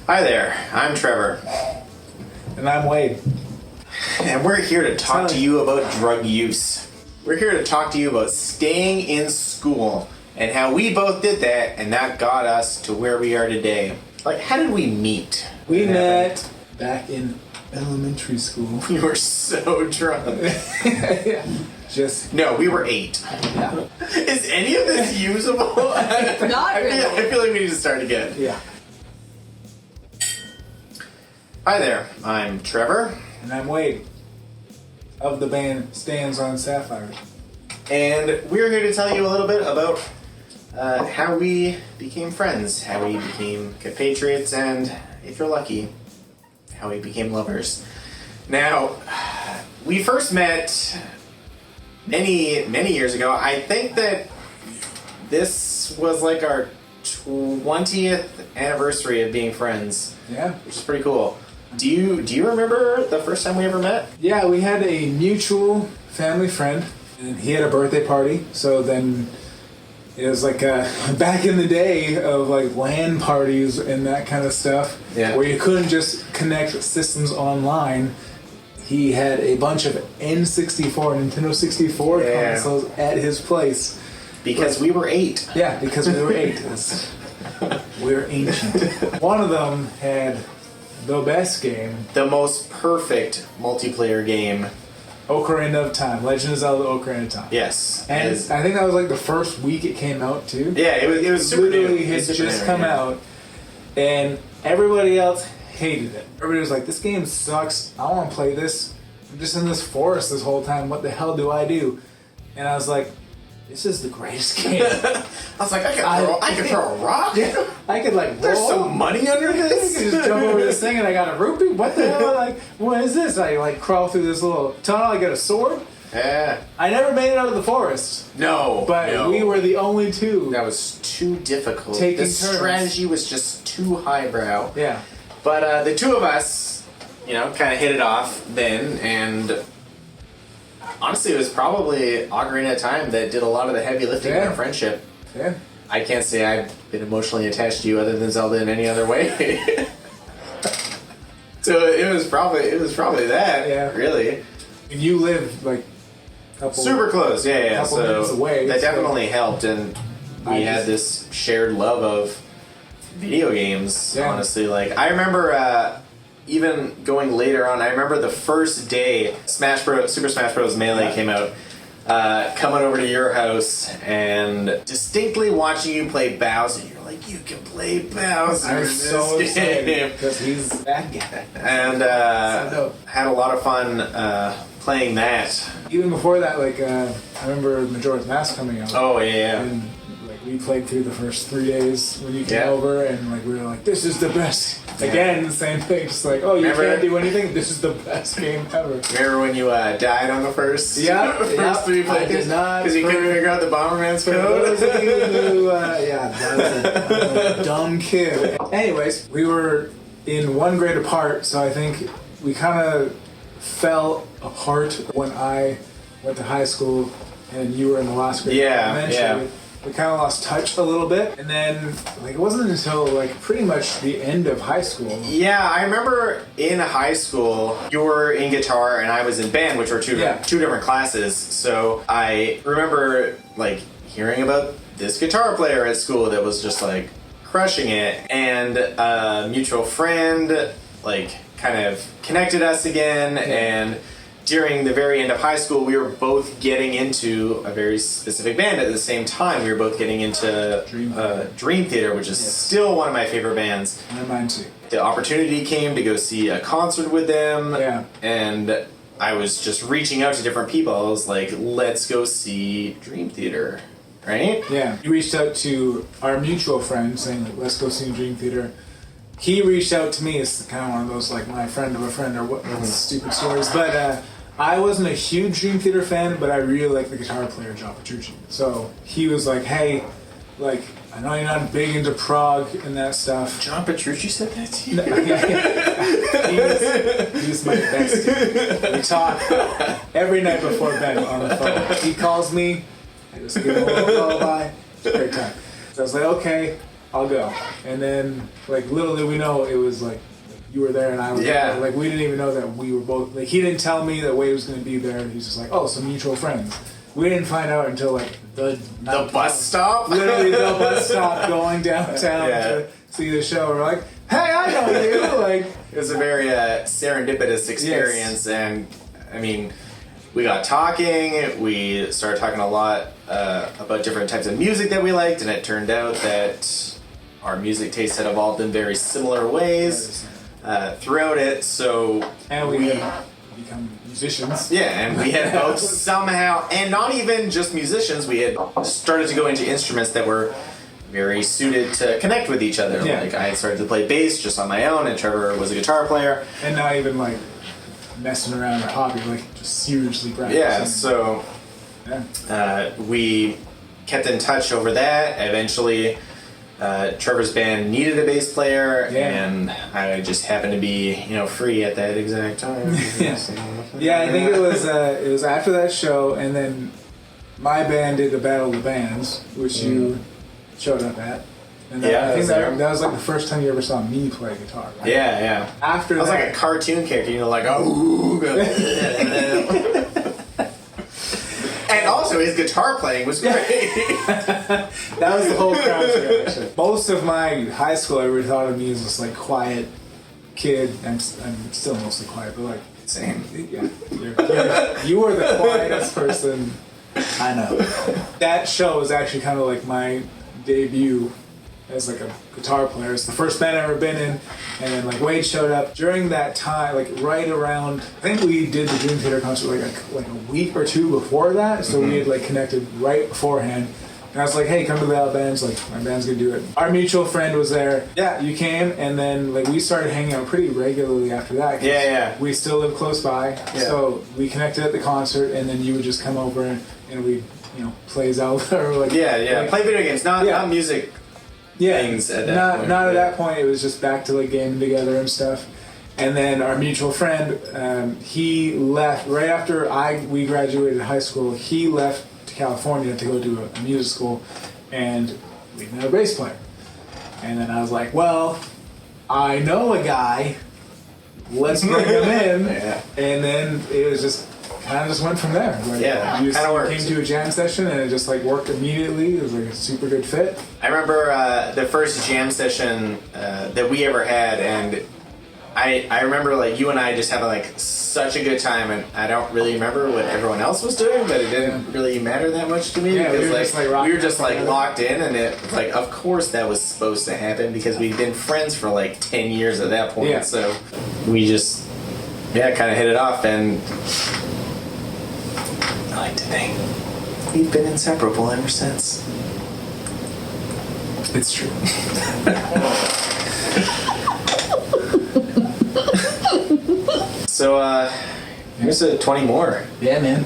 Hi there, I'm Trevor. And I'm Wade. And we're here to talk to you about drug use. We're here to talk to you about staying in school and how we both did that, and that got us to where we are today. Like, how did we meet? We met back in elementary school. We were so drunk. Yeah. No, we were 8. Yeah. Is any of this usable? Not really. I feel like we need to start again. Yeah. Hi there, I'm Trevor. And I'm Wade. Of the band Stands on Sapphires. And we're here to tell you a little bit about how we became friends, how we became compatriots, and, if you're lucky, how we became lovers. Now, we first met many years ago. I think that this was like our 20th anniversary of being friends. Yeah. Which is pretty cool. Do you remember the first time we ever met? Yeah, we had a mutual family friend, and he had a birthday party, so then it was like back in the day of like LAN parties and that kind of stuff, Yeah. where you couldn't just connect systems online. He had a bunch of N64, Nintendo 64 Yeah. consoles at his place. Because we were 8. Yeah, because we were 8. We're ancient. One of them had the best game, The most perfect multiplayer game. Ocarina of Time, Legend of Zelda Ocarina of Time. Yes. And I think that was like the first week it came out too. Yeah, it was super new. Literally It had was super just new, come yeah. out, and everybody else hated it. Everybody was like, "This game sucks. I don't want to play this. I'm just in this forest this whole time. What the hell do I do?" And I was like, "This is the greatest game." I was like, I could throw a rock? Yeah, I could like There's roll. some money under I this? could just jump over this thing and I got a rupee. What the hell? Like, what is this? I like crawl through this little tunnel. I got a sword. Yeah. I never made it out of the forest, No. but no. we were the only two. That was too difficult. Taking The turns. strategy was just too highbrow. Yeah. But the two of us, kind of hit it off then, and honestly, it was probably Ocarina of Time that did a lot of the heavy lifting in Yeah. our friendship. Yeah. I can't say I've been emotionally attached to you other than Zelda in any other way. So it was probably that. Yeah. Really. And you live like a couple Super close, yeah. couple So minutes away, that so- definitely helped, and we had this shared love of video games. Yeah. Honestly, like I remember even going later on. I remember the first day Super Smash Bros. Melee came out. Coming over to your house and distinctly watching you play Bowser. You're like, you can play Bowser. I in was so this excited game. because he's that guy. And So dope. had a lot of fun playing that. Even before that, like I remember Majora's Mask coming out. Oh yeah. And like we played through the first 3 days when you came Yeah. over, and like we were like, "This is the best." Again, the same thing. Just like, "Oh, you Remember? can't do anything. This is the best game ever." Remember when you died on the first? Yeah, first yeah. 3 I did plays not because you couldn't for- figure out the Bomberman's For code. those of you who, that was a dumb kid. Anyways, we were in one grade apart, so I think we kind of fell apart when I went to high school and you were in the last grade. Yeah, Eventually, yeah. we kind of lost touch a little bit, and then like it wasn't until like pretty much the end of high school. Yeah, I remember in high school you were in guitar and I was in band, which were two different classes. So I remember like hearing about this guitar player at school that was just like crushing it, and a mutual friend like kind of connected us again. And during the very end of high school, we were both getting into a very specific band at the same time. We were both getting into Dream Theater, which is still one of my favorite bands. And mine too. The opportunity came to go see a concert with them, and I was just reaching out to different people. I was like, let's go see Dream Theater, right? Yeah. You reached out to our mutual friend saying, like, let's go see Dream Theater. He reached out to me. It's kind of one of those, like, my friend of a friend or what stupid stories. But I wasn't a huge Dream Theater fan, but I really liked the guitar player, John Petrucci. So he was like, hey, like, I know you're not big into prog and that stuff. John Petrucci said that to you? No, he was my best dude. We talk every night before bed on the phone. He calls me, I just give him a little lullaby. It's a great time. So I was like, okay, I'll go. And then, like, little did we know it was like you were there and I was there. Like, we didn't even know that we were both. Like, he didn't tell me that Wade was going to be there. He's just like, oh, some mutual friends. We didn't find out until like the bus stop. Literally, the bus stop going downtown to see the show. We're like, hey, I know you. Like, it was a very serendipitous experience, and I mean, we got talking. We started talking a lot about different types of music that we liked, and it turned out that our music tastes had evolved in very similar ways throughout it. So and we become musicians. Yeah, and we had both somehow, and not even just musicians, we had started to go into instruments that were very suited to connect with each other. Yeah. Like, I had started to play bass just on my own, and Trevor was a guitar player. And not even like messing around or hobby, like just seriously practicing. Yeah, so we kept in touch over that. Eventually, Trevor's band needed a bass player, and I just happened to be, free at that exact time. Yeah, I think it was after that show, and then my band did the Battle of the Bands, which you showed up at. And I think that was like the first time you ever saw me play guitar. Right? Yeah. After I was like a cartoon character, like, oh. And also, his guitar playing was great. That was the whole crowd's reaction. Most of my high school, everybody thought of me as this like quiet kid. I'm still mostly quiet, but like same. Yeah, you were the quietest person I know. That show was actually kind of like my debut as like a guitar player. It's the first band I've ever been in, and then like Wade showed up during that time, like right around. I think we did the Dream Theater concert like a week or two before that, so we had like connected right beforehand. And I was like, hey, come to the Battle Bands, like my band's gonna do it. Our mutual friend was there. Yeah, you came, and then like we started hanging out pretty regularly after that. We still live close by, so we connected at the concert, and then you would just come over and we play Zelda or like play video games, not music. Things at that point. Not at that point. It was just back to like gaming together and stuff. And then our mutual friend, he left right after we graduated high school. He left to California to go do a music school, and we didn't have a bass player. And then I was like, well, I know a guy. Let's bring him in. And then it was just kind of just went from there. Like, kind of worked. Came to a jam session and it just like worked immediately. It was like a super good fit. I remember the first jam session that we ever had, and I remember like you and I just having like such a good time, and I don't really remember what everyone else was doing, but it didn't really matter that much to me because we were just like locked in, and it was like, of course that was supposed to happen because we'd been friends for like 10 years at that point. So we just kind of hit it off, and I like to think we've been inseparable ever since. It's true. So, here's 20 more. Yeah, man.